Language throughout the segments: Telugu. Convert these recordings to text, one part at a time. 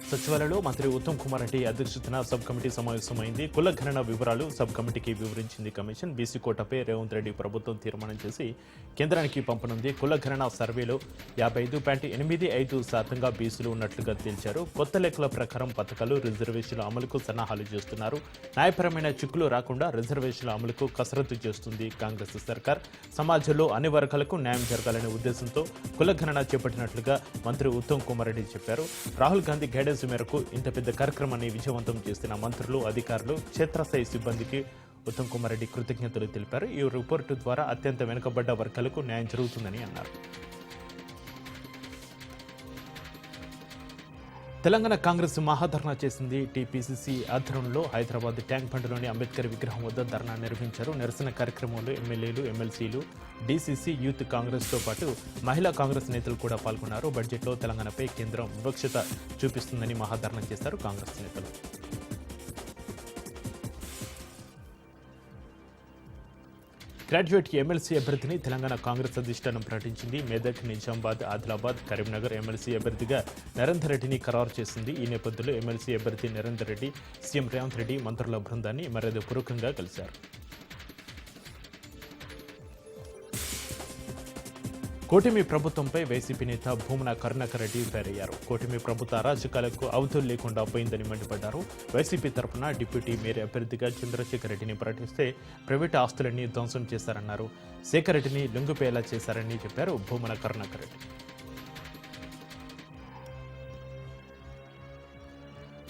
సచివాలయంలో మంత్రి ఉత్తమ్ కుమార్ రెడ్డి అధ్యక్షతన సబ్ కమిటీ సమావేశమైంది. కుల గణన వివరాలు సబ్ కమిటీకి వివరించింది కమిషన్. బీసీ కోటాపై రేవంత్ రెడ్డి ప్రభుత్వం తీర్మానం చేసి కేంద్రానికి పంపనుంది. కుల గణన సర్వేలో 55.85% బీసీలు ఉన్నట్లుగా తేల్చారు. కొత్త లెక్కల ప్రకారం పథకాలు రిజర్వేషన్ల అమలుకు సన్నాహాలు చేస్తున్నారు. న్యాయపరమైన చిక్కులు రాకుండా రిజర్వేషన్ల అమలుకు కసరత్తు చేస్తుంది కాంగ్రెస్ సర్కార్. సమాజంలో అన్ని వర్గాలకు న్యాయం జరగాలనే ఉద్దేశంతో కుల గణన చేపట్టినట్లుగా మంత్రి ఉత్తమ్ కుమార్ రెడ్డి చెప్పారు. రాహుల్ గాంధీ గైడెన్స్ మేరకు ఇంత పెద్ద కార్యక్రమాన్ని విజయవంతం చేసిన మంత్రులు, అధికారులు, క్షేత్రస్థాయి సిబ్బందికి ఉత్తమ్ కుమార్ రెడ్డి కృతజ్ఞతలు తెలిపారు. ఈ రిపోర్టు ద్వారా అత్యంత వెనుకబడ్డ వర్గాలకు న్యాయం జరుగుతుందని అన్నారు. తెలంగాణ కాంగ్రెస్ మహాధర్నా చేసింది. టీపీసీసీ ఆధ్వర్యంలో హైదరాబాద్ ట్యాంక్ బండ్లోని అంబేద్కర్ విగ్రహం వద్ద ధర్నా నిర్వహించారు. నిరసన కార్యక్రమంలో ఎమ్మెల్యేలు, ఎమ్మెల్సీలు, డీసీసీ, యూత్ కాంగ్రెస్తో పాటు మహిళా కాంగ్రెస్ నేతలు కూడా పాల్గొన్నారు. బడ్జెట్లో తెలంగాణపై కేంద్రం వివక్షత చూపిస్తుందని మహాధర్నా చేశారు కాంగ్రెస్ నేతలు. గ్రాడ్యుయేట్ ఎమ్మెల్సీ అభ్యర్థిని తెలంగాణ కాంగ్రెస్ అధిష్టానం ప్రకటించింది. మెదక్, నిజామాబాద్, ఆదిలాబాద్, కరీంనగర్ ఎమ్మెల్సీ అభ్యర్థిగా నరేందర్ రెడ్డిని ఖరారు చేసింది. ఈ నేపథ్యంలో ఎమ్మెల్సీ అభ్యర్థి నరేందర్ రెడ్డి సీఎం రేవంత్ రెడ్డి మంత్రుల బృందాన్ని మర్యాదపూర్వకంగా కలిశారు. కూటమి ప్రభుత్వంపై వైసీపీ నేత భూమన కరుణాకర్ రెడ్డి ఫైర్ అయ్యారు. కూటమి ప్రభుత్వ అరాజకాలకు అవధులు లేకుండా పోయిందని మండిపడ్డారు. వైసీపీ తరఫున డిప్యూటీ మేయర్ అభ్యర్థిగా చంద్రశేఖర్ రెడ్డిని ప్రకటిస్తే ప్రైవేటు ఆస్తులన్నీ ధ్వంసం చేశారన్నారు. శేఖర్ రెడ్డిని లొంగిపోయేలా చేశారని చెప్పారు భూమన కరుణాకర్ రెడ్డి.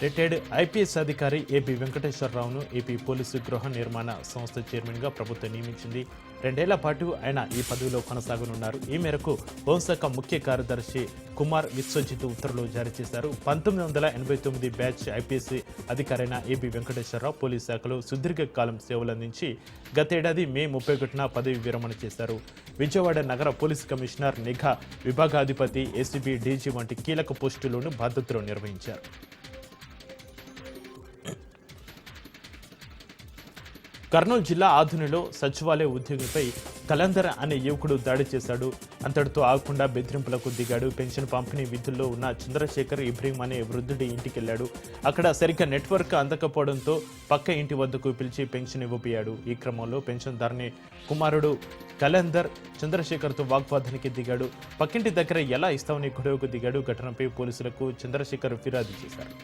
రిటైర్డ్ ఐపీఎస్ అధికారి ఏపీ వెంకటేశ్వరరావును ఏపీ పోలీసు గృహ నిర్మాణ సంస్థ చైర్మన్గా ప్రభుత్వం నియమించింది. 2 ఏళ్ల పాటు ఆయన ఈ పదవిలో కొనసాగనున్నారు. ఈ మేరకు హోంశాఖ ముఖ్య కార్యదర్శి కుమార్ విశ్వజిత్ ఉత్తర్వులు జారీ చేశారు. 1989 బ్యాచ్ ఐపీఎస్ అధికారైన ఏపీ వెంకటేశ్వరరావు పోలీస్ శాఖలో సుదీర్ఘకాలం సేవలందించి గతేడాది మే 31న పదవి విరమణ చేశారు. విజయవాడ నగర పోలీస్ కమిషనర్, నిఘా విభాగాధిపతి, ఏసీబీ డీజీ వంటి కీలక పోస్టులను బాధ్యతలు నిర్వహించారు. కర్నూలు జిల్లా ఆధునిలో సచివాలయ ఉద్యోగిపై కలందర్ అనే యువకుడు దాడి చేశాడు. అంతటితో ఆగకుండా బెదిరింపులకు దిగాడు. పెన్షన్ పంపిణీ విధుల్లో ఉన్న చంద్రశేఖర్ ఇబ్రహీం అనే వృద్ధుడి ఇంటికెళ్లాడు. అక్కడ సరిగ్గా నెట్వర్క్ అందకపోవడంతో పక్క ఇంటి వద్దకు పిలిచి పెన్షన్ ఇవ్వబోయాడు. ఈ క్రమంలో పెన్షన్దారుని కుమారుడు కలందర్ చంద్రశేఖర్తో వాగ్వాదానికి దిగాడు. పక్కింటి దగ్గర ఎలా ఇస్తామని గొడవకు దిగాడు. ఘటనపై పోలీసులకు చంద్రశేఖర్ ఫిర్యాదు చేశారు.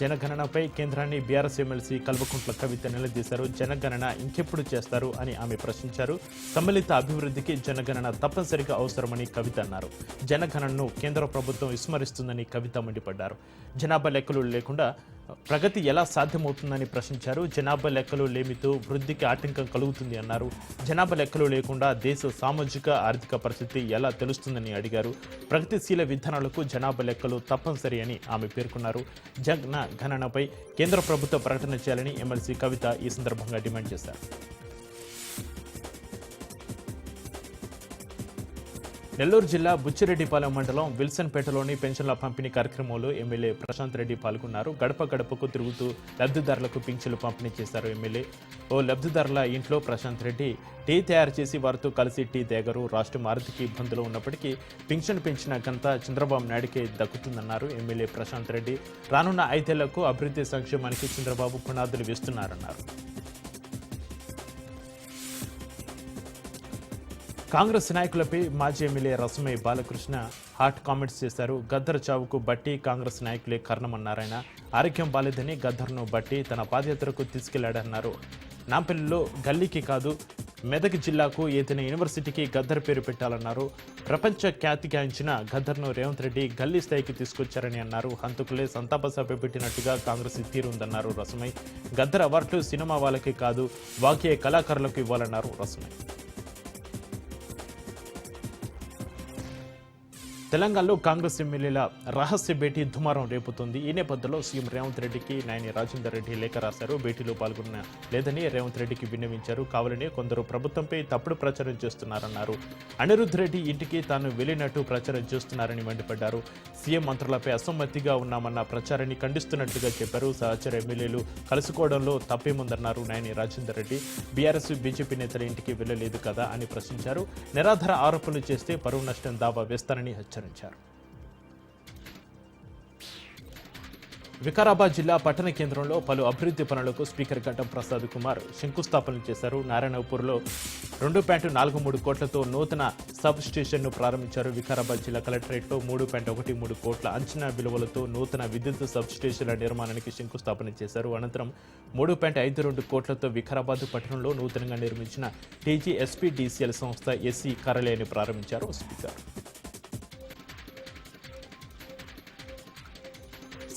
జనగణనపై కేంద్రాన్ని బీఆర్ఎస్ ఎమ్మెల్సీ కల్వకుంట్ల కవిత నిలదీశారు. జనగణన ఇంకెప్పుడు చేస్తారు అని ఆమె ప్రశ్నించారు. సమ్మిళిత అభివృద్ధికి జనగణన తప్పనిసరిగా అవసరమని కవిత అన్నారు. జనగణనను కేంద్ర ప్రభుత్వం విస్మరిస్తుందని కవిత మండిపడ్డారు. జనాభా లెక్కలు లేకుండా ప్రగతి ఎలా సాధ్యమవుతుందని ప్రశ్నించారు. జనాభా లెక్కలు లేమితో వృద్ధికి ఆటంకం కలుగుతుంది అన్నారు. జనాభా లెక్కలు లేకుండా దేశ సామాజిక ఆర్థిక పరిస్థితి ఎలా తెలుస్తుందని అడిగారు. ప్రగతిశీల విధానాలకు జనాభా లెక్కలు తప్పనిసరి అని ఆమె పేర్కొన్నారు. జనగణనపై కేంద్ర ప్రభుత్వ ప్రకటన చేయాలని ఎమ్మెల్సీ కవిత ఈ సందర్భంగా డిమాండ్ చేశారు. నెల్లూరు జిల్లా బుచ్చిరెడ్డిపాలెం మండలం విల్సన్పేటలోని పెన్షన్ల పంపిణీ కార్యక్రమంలో ఎమ్మెల్యే ప్రశాంత్ రెడ్డి పాల్గొన్నారు. గడప గడపకు తిరుగుతూ లబ్ధిదారులకు పింఛన్లు పంపిణీ చేశారు. ఎమ్మెల్యే ఓ లబ్ధిదారుల ఇంట్లో ప్రశాంత్ రెడ్డి టీ తయారు చేసి వారితో కలిసి టీ తాగారు. రాష్ట్రం ఆర్థిక ఇబ్బందులు ఉన్నప్పటికీ పింఛన్ పెంచిన ఘనత చంద్రబాబు నాయుడికే దక్కుతుందన్నారు ఎమ్మెల్యే ప్రశాంత్ రెడ్డి. రానున్న 5 ఏళ్లకు అభివృద్ధి సంక్షేమానికి చంద్రబాబు పునాదులు వేస్తున్నారన్నారు. కాంగ్రెస్ నాయకులపై మాజీ MLA Rasamayya Balakrishna hot comments చేశారు. గద్దర్ చావుకు బట్టి కాంగ్రెస్ నాయకులే కారణమన్నారాయన. ఆరోగ్యం బాలేదని గద్దర్ను బట్టి తన పాదయాత్రకు తీసుకెళ్లాడన్నారు. నాంపల్లిలో గల్లీకి కాదు మెదక్ జిల్లాకు ఏదైనా యూనివర్సిటీకి గద్దర్ పేరు పెట్టాలన్నారు. ప్రపంచ ఖ్యాతిగాంచిన గద్దర్ను రేవంత్ రెడ్డి గల్లీ స్థాయికి తీసుకొచ్చారని అన్నారు. హంతకులే సంతాప సభ పెట్టినట్టుగా కాంగ్రెస్ తీరుందన్నారు రసమయ్య. గద్దర్ అవార్డులు సినిమా వాళ్ళకి కాదు వాగ్య కళాకారులకు ఇవ్వాలన్నారు రసమయ్య. తెలంగాణలో కాంగ్రెస్ ఎమ్మెల్యేల రహస్య భేటీ దుమారం రేపుతుంది. ఈ నేపథ్యంలో సీఎం రేవంత్ రెడ్డికి నాయని రాజేందర్ రెడ్డి లేఖ రాశారు. భేటీలో పాల్గొన్న లేదని రేవంత్ రెడ్డికి విన్నవించారు. కావాలని కొందరు ప్రభుత్వంపై తప్పుడు ప్రచారం చేస్తున్నారన్నారు. అనిరుద్ధ్ రెడ్డి ఇంటికి తాను వెళ్లినట్టు ప్రచారం చేస్తున్నారని మండిపడ్డారు. సీఎం మంత్రులపై అసమ్మతిగా ఉన్నామన్న ప్రచారాన్ని ఖండిస్తున్నట్లుగా చెప్పారు. సహచర ఎమ్మెల్యేలు కలుసుకోవడంలో తప్పేముందన్నారు నాయని రాజేందర్ రెడ్డి. బీఆర్ఎస్ బీజేపీ నేతల ఇంటికి వెళ్లలేదు కదా అని ప్రశ్నించారు. నిరాధార ఆరోపణలు చేస్తే పరువు నష్టం దావా వేస్తారని హెచ్చరించారు. వికారాబాద్ జిల్లా పట్టణ కేంద్రంలో పలు అభివృద్ధి పనులకు స్పీకర్ గడ్డం ప్రసాద్ కుమార్ శంకుస్థాపనలు చేశారు. నారాయణపూర్లో 2.43 కోట్లతో నూతన సబ్ స్టేషన్ను ప్రారంభించారు. వికారాబాద్ జిల్లా కలెక్టరేట్లో 3.13 కోట్ల అంచనా విలువలతో నూతన విద్యుత్ సబ్ స్టేషన్ల నిర్మాణానికి శంకుస్థాపన చేశారు. అనంతరం 3.52 కోట్లతో వికారాబాద్ పట్టణంలో నూతనంగా నిర్మించిన టీజీఎస్పీడీసీఎల్ సంస్థ ఎస్సీ కార్యాలయాన్ని ప్రారంభించారు స్పీకర్.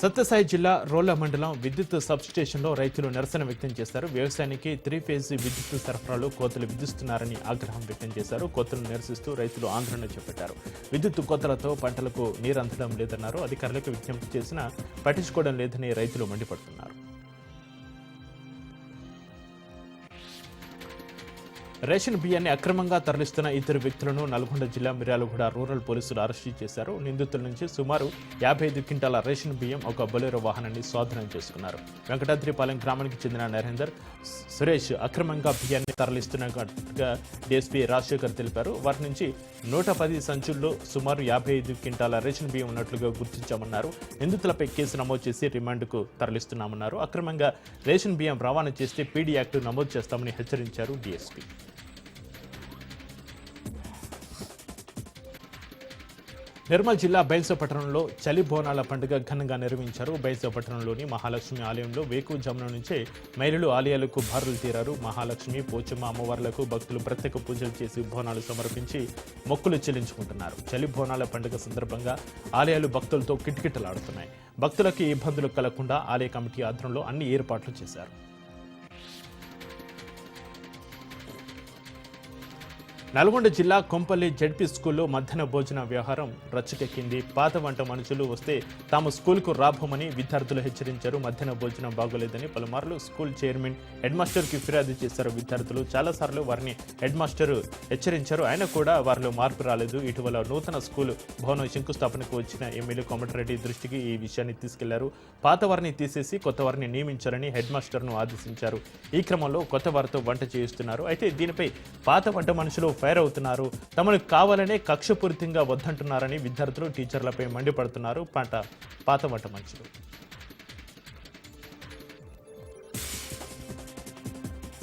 సత్యసాయి జిల్లా రోళ్ల మండలం విద్యుత్ సబ్ స్టేషన్లో రైతులు నిరసన వ్యక్తం చేశారు. వ్యవసాయానికి 3-ఫేజ్ విద్యుత్ సరఫరాలో కోతలు విధిస్తున్నారని ఆగ్రహం వ్యక్తం చేశారు. కోతలను నిరసిస్తూ రైతులు ఆందోళన చేపట్టారు. విద్యుత్ కోతలతో పంటలకు నీరు అందడం లేదన్నారు. అధికారులకు విజ్ఞప్తి చేసినా పట్టించుకోవడం లేదని రైతులు మండిపడుతున్నారు. రేషన్ బియ్యాన్ని అక్రమంగా తరలిస్తున్న ఇద్దరు వ్యక్తులను నల్గొండ జిల్లా మిర్యాలగూడ రూరల్ పోలీసులు అరెస్టు చేశారు. నిందితుల నుంచి సుమారు 55 క్వింటాల రేషన్ బియ్యం, ఒక బొలెరో వాహనాన్ని స్వాధీనం చేసుకున్నారు. వెంకటాద్రిపాలెం గ్రామానికి చెందిన నరేందర్, సురేష్ అక్రమంగా బియ్యాన్ని తరలిస్తున్నట్టుగా డీఎస్పీ రాజశేఖర్ తెలిపారు. వారి నుంచి 110 సంచుల్లో సుమారు 55 క్వింటాల రేషన్ బియ్యం ఉన్నట్లుగా గుర్తించామన్నారు. నిందితులపై కేసు నమోదు చేసి రిమాండ్కు తరలిస్తున్నామన్నారు. అక్రమంగా రేషన్ బియ్యం రవాణా చేస్తే పీడీ యాక్టు నమోదు చేస్తామని హెచ్చరించారు డీఎస్పీ. నిర్మల్ జిల్లా బైల్సపట్టణంలో చలి బోనాల పండుగ ఘనంగా నిర్వహించారు. బైల్సపట్టణంలోని మహాలక్ష్మి ఆలయంలో వేకువజామున నుంచే మహిళలు ఆలయాలకు బారులు తీరారు. మహాలక్ష్మి, పోచమ్మ అమ్మవార్లకు భక్తులు ప్రత్యేక పూజలు చేసి బోనాలు సమర్పించి మొక్కులు చెల్లించుకుంటున్నారు. చలి బోనాల పండుగ సందర్భంగా ఆలయాలు భక్తులతో కిటకిటలాడుతున్నాయి. భక్తులకు ఇబ్బందులు కలగకుండా ఆలయ కమిటీ ఆధ్వర్యంలో అన్ని ఏర్పాట్లు చేశారు. నల్గొండ జిల్లా కొంపల్లి జెడ్పీ స్కూల్లో మధ్యాహ్న భోజన వ్యవహారం రచ్చకెక్కింది. పాత వంట మనుషులు వస్తే తాము స్కూల్కు రాబోమని విద్యార్థులు హెచ్చరించారు. మధ్యాహ్న భోజనం బాగోలేదని పలుమార్లు స్కూల్ చైర్మన్ హెడ్ మాస్టర్కి ఫిర్యాదు చేశారు విద్యార్థులు. చాలాసార్లు వారిని హెడ్ మాస్టర్ హెచ్చరించారు. అయినా కూడా వారిలో మార్పు రాలేదు. ఇటీవల నూతన స్కూల్ భవనం శంకుస్థాపనకు వచ్చిన ఎమ్మెల్యే కోమటిరెడ్డి దృష్టికి ఈ విషయాన్ని తీసుకెళ్లారు. పాత వారిని తీసేసి కొత్త వారిని నియమించాలని హెడ్ మాస్టర్ను ఆదేశించారు. ఈ క్రమంలో కొత్త వారితో వంట చేయిస్తున్నారు. అయితే దీనిపై పాత వంట మనుషులు ఫైర్ అవుతున్నారు. తమను కావాలనే కక్షపూరితంగా వద్దంటున్నారని విద్యార్థులు టీచర్లపై మండిపడుతున్నారు పాత వంట మనుషులు.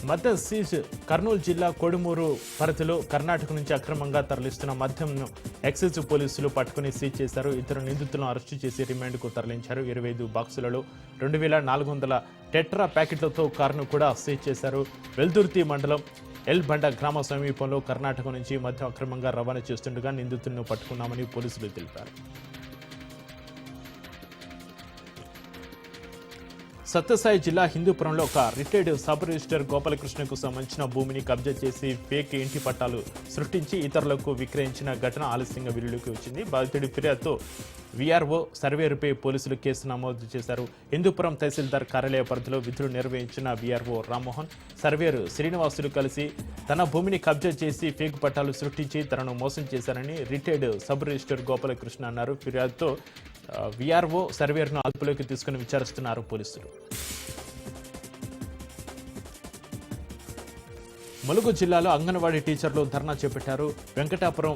మద్యం సీజ్. కర్నూలు జిల్లా కొడుమూరు పరిధిలో కర్ణాటక నుంచి అక్రమంగా తరలిస్తున్న మద్యంను ఎక్సైజ్ పోలీసులు పట్టుకుని సీజ్ చేశారు. ఇద్దరు నిందితులను అరెస్టు చేసి రిమాండ్కు తరలించారు. 25 బాక్సులలో 2400 టెట్రా ప్యాకెట్లతో కారును కూడా సీజ్ చేశారు. వెల్దుర్తి మండలం ఎల్బండ గ్రామ సమీపంలో కర్ణాటక నుంచి మద్యం అక్రమంగా రవాణా చేస్తుండగా నిందితులను పట్టుకున్నామని పోలీసులు తెలిపారు. సత్యసాయి జిల్లా హిందూపురంలో ఒక రిటైర్డ్ సబ్ రిజిస్టర్ గోపాలకృష్ణకు సంబంధించిన భూమిని కబ్జా చేసి ఫేక్ ఇంటి పట్టాలు సృష్టించి ఇతరులకు విక్రయించిన ఘటన ఆలస్యంగా వెలుగులోకి వచ్చింది. బాధితుడి ఫిర్యాదుతో వీఆర్ఓ సర్వేరుపై పోలీసులు కేసు నమోదు చేశారు. హిందూపురం తహసీల్దార్ కార్యాలయ పరిధిలో విధులు నిర్వహించిన వీఆర్ఓ రామ్మోహన్, సర్వేరు శ్రీనివాసులు కలిసి తన భూమిని కబ్జా చేసి ఫేక్ పట్టాలు సృష్టించి తనను మోసం చేశారని రిటైర్డ్ సబ్ రిజిస్టర్ గోపాలకృష్ణ అన్నారు. ఫిర్యాదుతో వీఆర్ఓ సర్వేరును అదుపులోకి తీసుకుని విచారిస్తున్నారు పోలీసులు. ములుగు జిల్లాలో అంగన్వాడీ టీచర్లు ధర్నా చేపట్టారు. వెంకటాపురం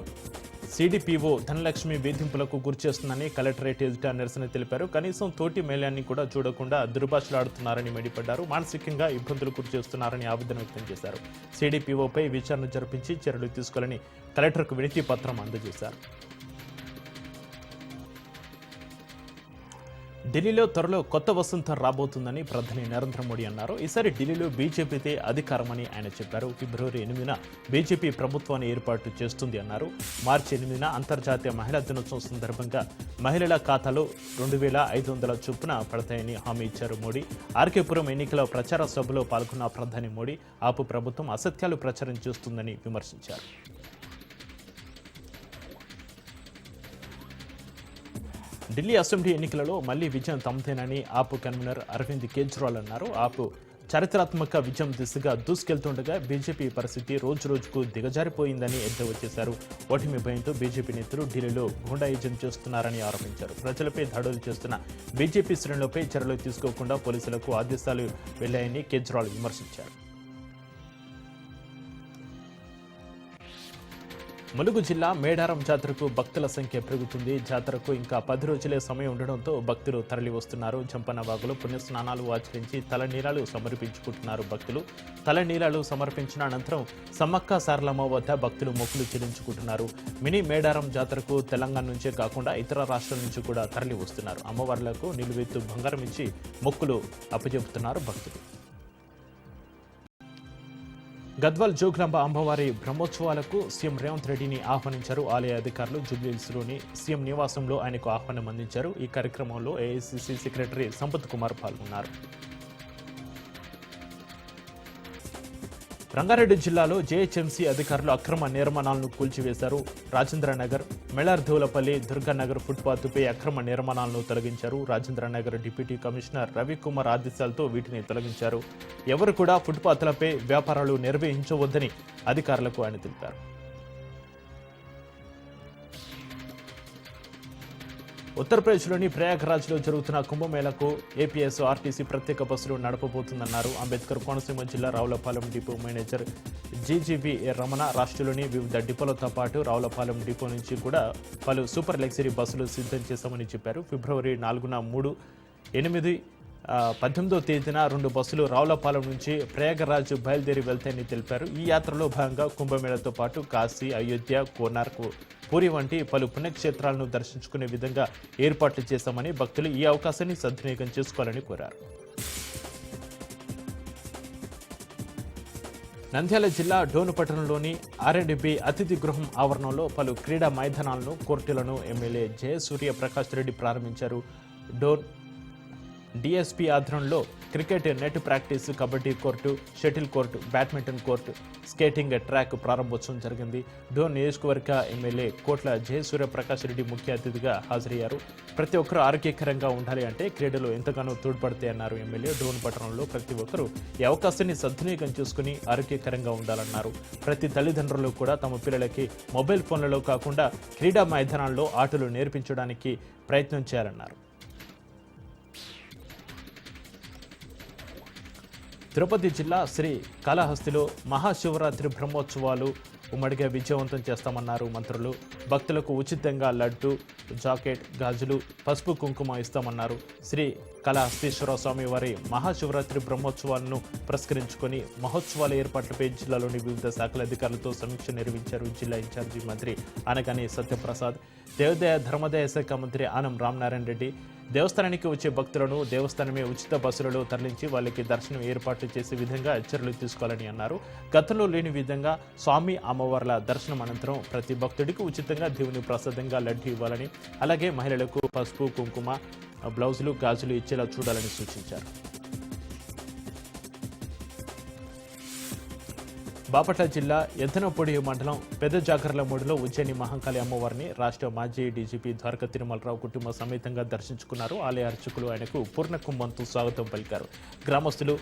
సిడిపిఓ ధనలక్ష్మి వేధింపులకు గురిచేస్తుందని కలెక్టరేట్ ఎదుట నిరసన తెలిపారు. కనీసం తోటి మేళాన్ని కూడా చూడకుండా దుర్భాషలాడుతున్నారని మండిపడ్డారు. మానసికంగా ఇబ్బందులు గురిచేస్తున్నారని ఆవేదన వ్యక్తం చేశారు. సిడిపిఓపై విచారణ జరిపించి చర్యలు తీసుకోవాలని కలెక్టర్కు వినతి పత్రం అందజేశారు. ఢిల్లీలో త్వరలో కొత్త వసంతం రాబోతుందని ప్రధాని నరేంద్ర మోడీ అన్నారు. ఈసారి ఢిల్లీలో బీజేపీతే అధికారమని ఆయన చెప్పారు. ఫిబ్రవరి 8న బీజేపీ ప్రభుత్వాన్ని ఏర్పాటు చేస్తుంది అన్నారు. మార్చి 8న అంతర్జాతీయ మహిళా దినోత్సవం సందర్భంగా మహిళల ఖాతాలో 2500 చొప్పున పడతాయని హామీ ఇచ్చారు మోడీ. ఆర్కేపురం ఎన్నికల ప్రచార సభలో పాల్గొన్న ప్రధాని మోడీ ఆపు ప్రభుత్వం అసత్యాలు ప్రచారం చేస్తుందని విమర్శించారు. ఢిల్లీ అసెంబ్లీ ఎన్నికలలో మళ్లీ విజయం తమదేనని ఆప్ కన్వీనర్ అరవింద్ కేజ్రీవాల్ అన్నారు. ఆప్ చారిత్రాత్మక విజయం దిశగా దూసుకెళ్తుండగా బీజేపీ పరిస్థితి రోజురోజుకు దిగజారిపోయిందని ఎద్దేవా చేశారు. ఓటమి భయంతో బీజేపీ నేతలు ఢిల్లీలో గూండాయిజం చేస్తున్నారని ఆరోపించారు. ప్రజలపై దాడులు చేస్తున్న బీజేపీ శ్రేణులపై చర్యలు తీసుకోకుండా పోలీసులకు ఆదేశాలు వెళ్లాయని కేజ్రీవాల్ విమర్శించారు. ములుగు జిల్లా మేడారం జాతరకు భక్తుల సంఖ్య పెరుగుతుంది. జాతరకు ఇంకా 10 రోజులే సమయం ఉండడంతో భక్తులు తరలి వస్తున్నారు. జంపన్నవాగులో పుణ్యస్నానాలు ఆచరించి తలనీలాలు సమర్పించుకుంటున్నారు. భక్తులు తలనీలాలు సమర్పించిన అనంతరం సమ్మక్క సారలమ్మ వద్ద భక్తులు మొక్కులు చెల్లించుకుంటున్నారు. మినీ మేడారం జాతరకు తెలంగాణ నుంచే కాకుండా ఇతర రాష్ట్రాల నుంచి కూడా తరలి వస్తున్నారు. అమ్మవార్లకు నిలువెత్తు బంగారం ఇచ్చి మొక్కులు అప్పచెబుతున్నారు భక్తులు. గద్వాల్ జోగులాంబ అమ్మవారి బ్రహ్మోత్సవాలకు సీఎం రేవంత్ రెడ్డిని ఆహ్వానించారు. ఆలయ అధికారులు జూబ్లీహిల్స్లోని సీఎం నివాసంలో ఆయనకు ఆహ్వానం అందించారు. ఈ కార్యక్రమంలో ఏఐసీసీ సెక్రటరీ సంపత్ కుమార్ పాల్గొన్నారు. రంగారెడ్డి జిల్లాలో జేహెచ్ఎంసీ అధికారులు అక్రమ నిర్మాణాలను కూల్చివేశారు. రాజేంద్రనగర్, మెళార్ధులపల్లి, దుర్గానగర్ ఫుట్పాత్పై అక్రమ నిర్మాణాలను తొలగించారు. రాజేంద్రనగర్ డిప్యూటీ కమిషనర్ రవికుమార్ ఆదేశాలతో వీటిని తొలగించారు. ఎవరు కూడా ఫుట్పాత్లపై వ్యాపారాలు నిర్వహించవద్దని అధికారులకు ఆయన తెలిపారు. ఉత్తరప్రదేశ్లోని ప్రయాగ్రాజ్లో జరుగుతున్న కుంభమేళకు ఏపీఎస్ ఆర్టీసీ ప్రత్యేక బస్సులు నడపబోతుందన్నారు. అంబేద్కర్ కోనసీమ జిల్లా రావులపాలెం డిపో మేనేజర్ జీజీవి రమణ రాష్ట్రంలోని వివిధ డిపోలతో పాటు రావులపాలెం డిపో నుంచి కూడా పలు సూపర్ లగ్జరీ బస్సులు సిద్ధం చేశామని చెప్పారు. ఫిబ్రవరి 4న 3, 8, 18వ తేదీన 2 బస్సులు రావులపాలెం నుంచి ప్రయాగరాజ్ బయలుదేరి వెళ్తాయని తెలిపారు. ఈ యాత్రలో భాగంగా కుంభమేళతో పాటు కాశీ, అయోధ్య, కోనార్క్, పూరి వంటి పలు పుణ్యక్షేత్రాలను దర్శించుకునే విధంగా ఏర్పాట్లు చేశామని భక్తులు ఈ అవకాశాన్ని సద్వినియోగం చేసుకోవాలని కోరారు. నంద్యాల జిల్లా డోను పట్టణంలోని ఆర్ఎండ్బి అతిథి గృహం ఆవరణంలో పలు క్రీడా మైదానాలను, కోర్టులను ఎమ్మెల్యే జయసూర్య ప్రకాష్ రెడ్డి ప్రారంభించారు. డోన్ డిఎస్పీ ఆధ్వర్యంలో cricket net practice, kabaddi court, shuttle court, badminton court, skating track ప్రారంభోత్సవం జరిగింది. డోన్ నియోజకవర్గ ఎమ్మెల్యే కోట్ల జయసూర్య ప్రకాష్ రెడ్డి ముఖ్య అతిథిగా హాజరయ్యారు. ప్రతి ఒక్కరూ ఆరోగ్యకరంగా ఉండాలి అంటే క్రీడలు ఎంతగానో తోడ్పడతాయన్నారు ఎమ్మెల్యే. డోన్ పట్టణంలో ప్రతి ఒక్కరూ ఈ అవకాశాన్ని సద్వినియోగం చేసుకుని ఆరోగ్యకరంగా ఉండాలన్నారు. ప్రతి తల్లిదండ్రులు కూడా తమ పిల్లలకి మొబైల్ ఫోన్లలో కాకుండా క్రీడా మైదానాల్లో ఆటలు నేర్పించడానికి ప్రయత్నం చేయాలన్నారు. తిరుపతి జిల్లా శ్రీ కాళహస్తిలో మహాశివరాత్రి బ్రహ్మోత్సవాలు ఉమ్మడిగా విజయవంతం చేస్తామన్నారు మంత్రులు. భక్తులకు ఉచితంగా లడ్డు, జాకెట్, గాజులు, పసుపు, కుంకుమ ఇస్తామన్నారు. శ్రీ కాళహస్తీశ్వర స్వామి వారి మహాశివరాత్రి బ్రహ్మోత్సవాలను పురస్కరించుకొని మహోత్సవాల ఏర్పాట్లపై జిల్లాలోని వివిధ శాఖల అధికారులతో సమీక్ష నిర్వహించారు. జిల్లా ఇన్ఛార్జి మంత్రి ఆనగాని సత్యప్రసాద్, దేవాదాయ ధర్మాదాయ శాఖ మంత్రి ఆనం రామనారాయణ రెడ్డి దేవస్థానానికి వచ్చే భక్తులను దేవస్థానమే ఉచిత బస్సులలో తరలించి వాళ్ళకి దర్శనం ఏర్పాట్లు చేసే విధంగా చర్యలు తీసుకోవాలని అన్నారు. గతంలో లేని విధంగా స్వామి అమ్మవార్ల దర్శనం అనంతరం ప్రతి భక్తుడికి ఉచితంగా దేవుని ప్రసాదంగా లడ్డు ఇవ్వాలని, అలాగే మహిళలకు పసుపు, కుంకుమ, బ్లౌజులు, గాజులు ఇచ్చేలా చూడాలని సూచించారు. బాపట్ల జిల్లా ఎద్దనపొడి మండలం పెద్ద జాగర్లమూడిలో ఉజ్జయిని మహంకాళి అమ్మవారిని రాష్ట్ర మాజీ డీజీపీ ద్వారకా తిరుమలరావు కుటుంబ సమేతంగా దర్శించుకున్నారు. ఆలయ అర్చకులు ఆయనకు పూర్ణ కుంభంతో స్వాగతం పలికారు. గ్రామస్తులు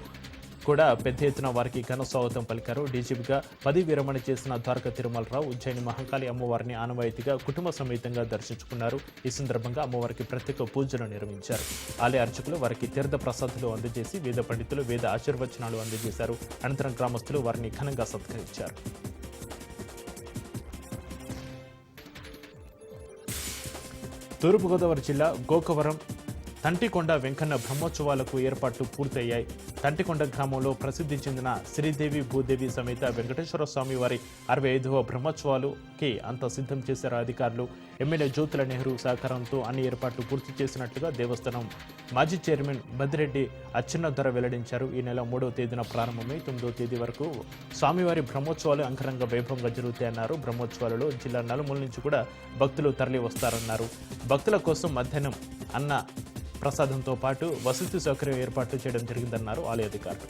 కూడా పెద్ద ఎత్తున వారికి ఘన స్వాగతం పలికారు. డీజీపీగా పదవి విరమణ చేసిన ద్వారకా తిరుమలరావు ఉజ్జయిని మహంకాళి అమ్మవారిని ఆనవాయితీగా కుటుంబ సమేతంగా దర్శించుకున్నారు. ఈ సందర్భంగా అమ్మవారికి ప్రత్యేక పూజలు నిర్వహించారు. ఆలయ అర్చకులు వారికి తీర్థ ప్రసాదాలు అందజేసి వేద పండితులు వేద ఆశీర్వచనాలు అందజేశారు. అనంతరం గ్రామస్తులు వారిని ఘనంగా సత్కరించారు. తూర్పుగోదావరి జిల్లా గోకవరం తంటికొండ వెంకన్న బ్రహ్మోత్సవాలకు ఏర్పాట్లు పూర్తయ్యాయి. తంటికొండ గ్రామంలో ప్రసిద్ధి చెందిన శ్రీదేవి భూదేవి సమేత వెంకటేశ్వర స్వామి వారి 65వ బ్రహ్మోత్సవాలుకి అంతా సిద్ధం చేశారు అధికారులు. ఎమ్మెల్యే జ్యోతుల నెహ్రూ సహకారంతో అన్ని ఏర్పాట్లు పూర్తి చేసినట్లుగా దేవస్థానం మాజీ చైర్మన్ బద్దిరెడ్డి అచ్చెన్నదొర వెల్లడించారు. ఈ నెల 3వ తేదీన ప్రారంభమై 9వ తేదీ వరకు స్వామివారి బ్రహ్మోత్సవాలు అంగరంగ వైభవంగా జరుగుతాయన్నారు. బ్రహ్మోత్సవాలలో జిల్లా నలుమూల నుంచి కూడా భక్తులు తరలి వస్తారన్నారు. భక్తుల కోసం మధ్యాహ్నం అన్న ప్రసాదంతో పాటు వసతి సౌకర్యం ఏర్పాట్లు చేయడం జరిగిందన్నారు ఆలయ అధికారులు.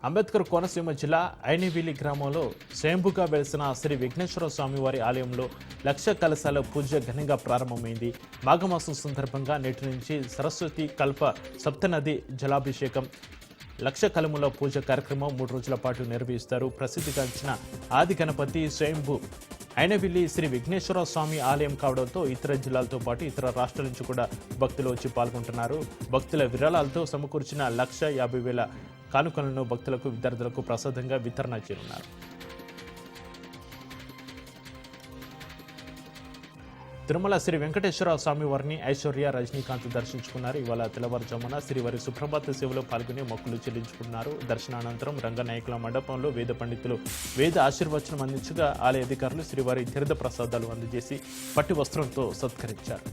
అంబేద్కర్ కోనసీమ జిల్లా ఐనివిలి గ్రామంలో స్వయంభుగా వెలిసిన శ్రీ విఘ్నేశ్వర స్వామివారి ఆలయంలో లక్ష కలశాల పూజ ఘనంగా ప్రారంభమైంది. మాఘమాసం సందర్భంగా నేటి నుంచి సరస్వతి కల్ప సప్తనది జలాభిషేకం లక్ష కలముల పూజ కార్యక్రమం 3 రోజుల పాటు నిర్వహిస్తారు. ప్రసిద్ధిగాంచిన ఆది గణపతి స్వయంభు ఐనవిల్లి శ్రీ విఘ్నేశ్వర స్వామి ఆలయం కావడంతో ఇతర జిల్లాలతో పాటు ఇతర రాష్ట్రాల నుంచి కూడా భక్తులు వచ్చి పాల్గొంటున్నారు. భక్తుల విరాళాలతో సమకూర్చిన 1,50,000 కానుకలను భక్తులకు విద్యార్థులకు ప్రసాదంగా వితరణ చేయనున్నారు. తిరుమల శ్రీ వెంకటేశ్వర స్వామి వారిని ఐశ్వర్య రజనీకాంత్ దర్శించుకున్నారు. ఇవాళ తెల్లవారుజామున శ్రీవారి సుప్రభాత సేవలో పాల్గొని మొక్కులు చెల్లించుకున్నారు. దర్శనానంతరం రంగనాయకుల మండపంలో వేద పండితులు వేద ఆశీర్వచనం అందించగా ఆలయ అధికారులు శ్రీవారి తీర్థ ప్రసాదాలు అందజేసి పట్టు వస్త్రంతో సత్కరించారు.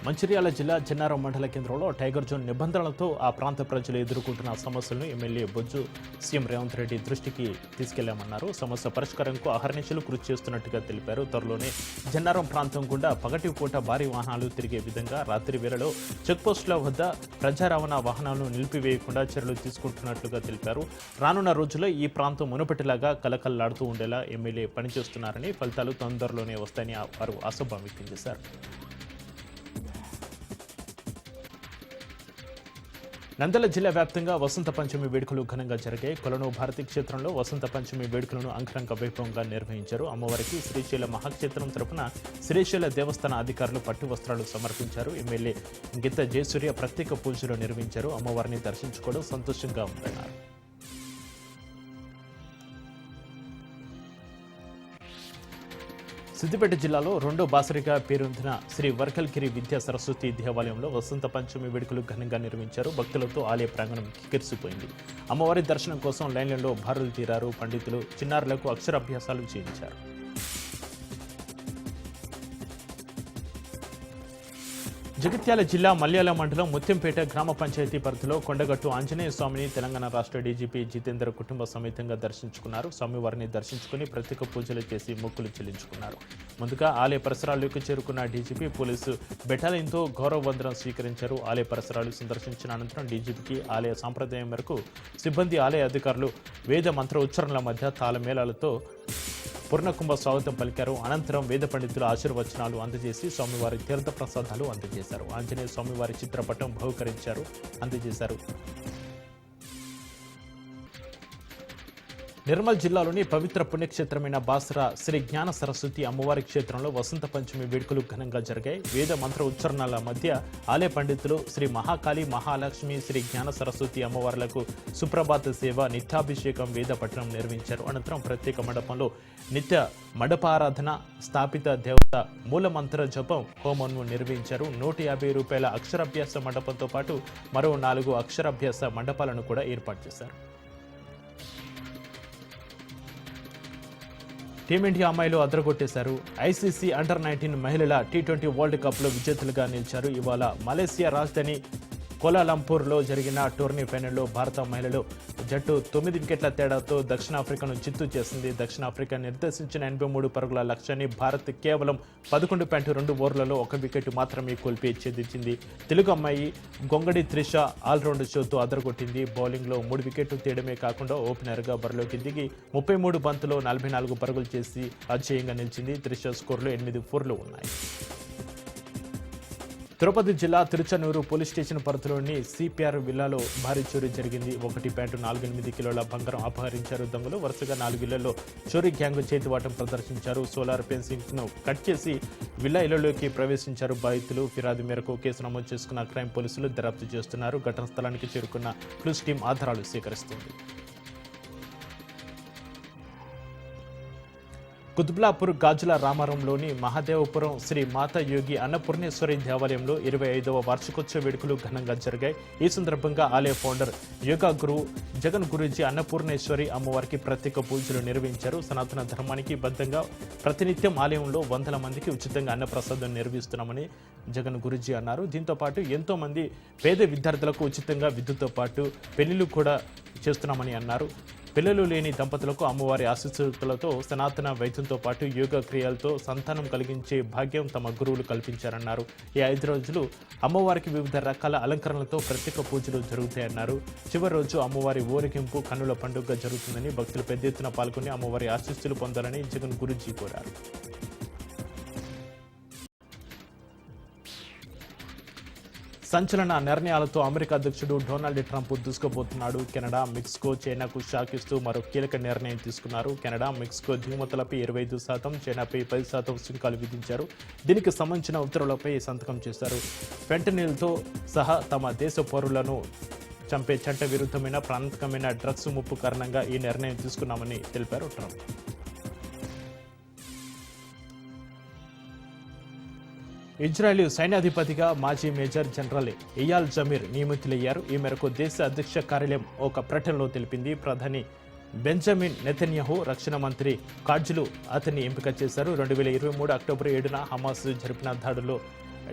మంచిర్యాల జిల్లా చెన్నారం మండల కేంద్రంలో టైగర్ జోన్ నిబంధనలతో ఆ ప్రాంత ప్రజలు ఎదుర్కొంటున్న సమస్యలను ఎమ్మెల్యే బొజ్జు సీఎం రేవంత్ రెడ్డి దృష్టికి తీసుకెళ్లామన్నారు. సమస్య పరిష్కారంకు అహర్నిశలు కృషి చేస్తున్నట్టుగా తెలిపారు. త్వరలోనే జన్నారం ప్రాంతం గుండా పగటిపూట భారీ వాహనాలు తిరిగే విధంగా రాత్రి వేళలో చెక్పోస్టుల వద్ద ప్రజా రవాణా వాహనాలను నిలిపివేయకుండా చర్యలు తీసుకుంటున్నట్లుగా తెలిపారు. రానున్న రోజుల్లో ఈ ప్రాంతం మునుపటిలాగా కలకల్లాడుతూ ఉండేలా ఎమ్మెల్యే పనిచేస్తున్నారని, ఫలితాలు తొందరలోనే వస్తాయని వారు ఆశాభావం వ్యక్తం చేశారు. నంద్యాల జిల్లా వ్యాప్తంగా వసంత పంచమి వేడుకలు ఘనంగా జరిగాయి. కొలను భారతీ క్షేత్రంలో వసంత పంచమి వేడుకలను అంగరంగ వైభవంగా నిర్వహించారు. అమ్మవారికి శ్రీశైల మహాక్షేత్రం తరపున శ్రీశైల దేవస్థాన అధికారులు పట్టు వస్త్రాలు సమర్పించారు. ఎమ్మెల్యే గీత జయసూర్య ప్రత్యేక పూజలు నిర్వహించారు. అమ్మవారిని దర్శించుకోవడం సంతోషంగా ఉందన్నారు. సిద్దిపేట జిల్లాలో రెండో బాసరిగా పేరొందిన శ్రీ వర్కల్గిరి విద్యా సరస్వతి దేవాలయంలో వసంత పంచమి వేడుకలు ఘనంగా నిర్వహించారు. భక్తులతో ఆలయ ప్రాంగణం కిక్కిరిసిపోయింది. అమ్మవారి దర్శనం కోసం లైన్లలో బారులు తీరారు. పండితులు చిన్నారులకు అక్షరాభ్యాసాలు చేయించారు. జగిత్యాల జిల్లా మల్యాల మండలం ముత్యంపేట గ్రామ పంచాయతీ పరిధిలో కొండగట్టు ఆంజనేయ స్వామిని తెలంగాణ రాష్ట్ర డీజీపీ జితేందర్ కుటుంబ సమేతంగా దర్శించుకున్నారు. స్వామివారిని దర్శించుకుని ప్రత్యేక పూజలు చేసి మొక్కులు చెల్లించుకున్నారు. ముందుగా ఆలయ పరిసరాల్లోకి చేరుకున్న డీజీపీ పోలీసు బెటాలియన్తో గౌరవ వందనం స్వీకరించారు. ఆలయ పరిసరాలు సందర్శించిన అనంతరం డీజీపీకి ఆలయ సాంప్రదాయం మేరకు సిబ్బంది, ఆలయ అధికారులు వేద మంత్ర ఉచ్చారణల మధ్య తాళమేళాలతో పూర్ణకుంభ స్వాగతం పలికారు. అనంతరం వేద పండితుల ఆశీర్వచనాలు అందజేసి స్వామివారి తీర్థ ప్రసాదాలు అందజేశారు. ఆంజనేయ స్వామివారి చిత్రపటం అందజేశారు. నిర్మల్ జిల్లాలోని పవిత్ర పుణ్యక్షేత్రమైన బాసరా శ్రీ జ్ఞాన సరస్వతి అమ్మవారి క్షేత్రంలో వసంత పంచమి వేడుకలు ఘనంగా జరిగాయి. వేద మంత్ర ఉచ్చారణల మధ్య ఆలయ పండితులు శ్రీ మహాకాళి, మహాలక్ష్మి, శ్రీ జ్ఞాన సరస్వతి అమ్మవార్లకు సుప్రభాత సేవ, నిత్యాభిషేకం, వేద పఠనం నిర్వహించారు. అనంతరం ప్రత్యేక మండపంలో నిత్య మండపారాధన, స్థాపిత దేవత మూలమంత్ర జపం హోమంను నిర్వహించారు. 150 రూపాయల అక్షరాభ్యాస మండపంతో పాటు మరో 4 అక్షరాభ్యాస మండపాలను కూడా ఏర్పాటు చేశారు. టీమిండియా అమ్మాయిలు అదరగొట్టేశారు. ఐసీసీ అండర్-19 మహిళల T20 వరల్డ్ కప్లో విజేతలుగా నిలిచారు. ఇవాళ మలేసియా రాజధాని కోలాలంపూర్లో జరిగిన టోర్నీ ఫైనల్లో భారత మహిళలు జట్టు 9 వికెట్ల తేడాతో దక్షిణాఫ్రికాను చిత్తు చేసింది. దక్షిణాఫ్రికా నిర్దేశించిన 83 పరుగుల లక్ష్యాన్ని భారత్ కేవలం 11.2 ఓవర్లలో 1 వికెట్ మాత్రమే కోల్పి ఛేదించింది. తెలుగు అమ్మాయి గొంగడి త్రిష ఆల్రౌండ్ షోతో అదరగొట్టింది. బౌలింగ్లో 3 వికెట్లు తీయడమే కాకుండా ఓపెనర్గా బరిలోకి దిగి 33 బంతుల్లో 44 పరుగులు చేసి అజేయంగా నిలిచింది. త్రిష స్కోర్లో 8 ఫోర్లు ఉన్నాయి. తిరుపతి జిల్లా తిరుచనూరు పోలీస్ స్టేషన్ పరిధిలోని సిపిఆర్ విల్లాలో భారీ చోరీ జరిగింది. 1.48 కిలోల బంగారం అపహరించారు దొంగలు. వరుసగా 4 ఇళ్లలో చోరీ గ్యాంగ్ చేతివాటం ప్రదర్శించారు. సోలార్ ఫెన్సింగ్ను కట్ చేసి విల్లా ఇళ్లలోకి ప్రవేశించారు బాధితులు. ఫిర్యాదు మేరకు కేసు నమోదు చేసుకున్న క్రైమ్ పోలీసులు దర్యాప్తు చేస్తున్నారు. ఘటనా స్థలానికి చేరుకున్న క్లూస్ టీం ఆధారాలు సేకరిస్తుంది. కుతుబ్లాపూర్ గాజుల రామారంలోని మహాదేవపురం శ్రీ మాతా యోగి అన్నపూర్ణేశ్వరి దేవాలయంలో 25వ వార్షికోత్సవ వేడుకలు ఘనంగా జరిగాయి. ఈ సందర్భంగా ఆలయ ఫౌండర్ యోగా గురువు జగన్ గురూజీ అన్నపూర్ణేశ్వరి అమ్మవారికి ప్రత్యేక పూజలు నిర్వహించారు. సనాతన ధర్మానికి బద్ధంగా ప్రతినిత్యం ఆలయంలో 100 మందికి ఉచితంగా అన్నప్రసాదం నిర్వహిస్తున్నామని జగన్ గురూజీ అన్నారు. దీంతో పాటు ఎంతో మంది పేద విద్యార్థులకు ఉచితంగా విద్యుత్తో పాటు పెళ్లిళ్లు కూడా చేస్తున్నామని అన్నారు. పిల్లలు లేని దంపతులకు అమ్మవారి ఆశీస్సులతో సనాతన వైద్యంతో పాటు యోగా క్రియలతో సంతానం కలిగించే భాగ్యం తమ గురువులు కల్పించారన్నారు. ఈ 5 రోజులు అమ్మవారికి వివిధ రకాల అలంకరణలతో ప్రత్యేక పూజలు జరుగుతాయన్నారు. చివరి రోజు అమ్మవారి ఊరేగింపు కన్నుల పండుగ జరుగుతుందని భక్తులు పెద్ద ఎత్తున పాల్గొని అమ్మవారి ఆశీస్సులు పొందాలని జగన్ గురూజీ కోరారు. సంచలన నిర్ణయాలతో అమెరికా అధ్యక్షుడు డొనాల్డ్ ట్రంప్ దూసుకుపోతున్నాడు. కెనడా, మెక్సికో, చైనాకు షాక్ ఇస్తూ మరో కీలక నిర్ణయం తీసుకున్నారు. కెనడా, మెక్సికో దిగుమతులపై 25%, చైనాపై 10% సుంకాలు విధించారు. దీనికి సంబంధించిన ఉత్తర్వులపై సంతకం చేశారు. ఫెంటనిల్తో సహా తమ దేశ పౌరులను చంపే చట్ట విరుద్ధమైన ప్రాంతకమైన డ్రగ్స్ ముప్పు కారణంగా ఈ నిర్ణయం తీసుకున్నామని తెలిపారు ట్రంప్. ఇజ్రాయెల్ సైన్యాధిపతిగా మాజీ మేజర్ జనరల్ ఎయాల్ జమీర్ నియమితులయ్యారు. ఈ మేరకు దేశ అధ్యక్ష కార్యాలయం ఒక ప్రకటనలో తెలిపింది. ప్రధాని బెంజమిన్ నెతన్యాహు, రక్షణ మంత్రి కాడ్జులు అతన్ని ఎంపిక చేశారు. 2023 అక్టోబర్ 7న హమాస్ జరిపిన దాడుల్లో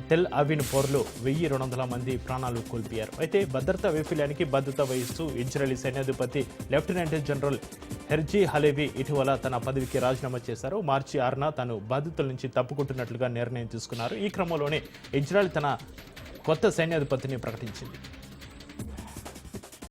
టెల్ అవివ్ పౌరులు 1200 మంది ప్రాణాలు కోల్పోయారు. అయితే భద్రతా వైఫల్యానికి బాధ్యత వహిస్తూ ఇజ్రాయెలీ సైన్యాధిపతి లెఫ్టినెంట్ జనరల్ హెర్జీ హలేవి ఇటీవల తన పదవికి రాజీనామా చేశారు. మార్చి 6న తాను బాధ్యతల నుంచి తప్పుకుంటున్నట్లుగా నిర్ణయం తీసుకున్నారు. ఈ క్రమంలోనే ఇజ్రాయెల్ తన కొత్త సైన్యాధిపతిని ప్రకటించింది.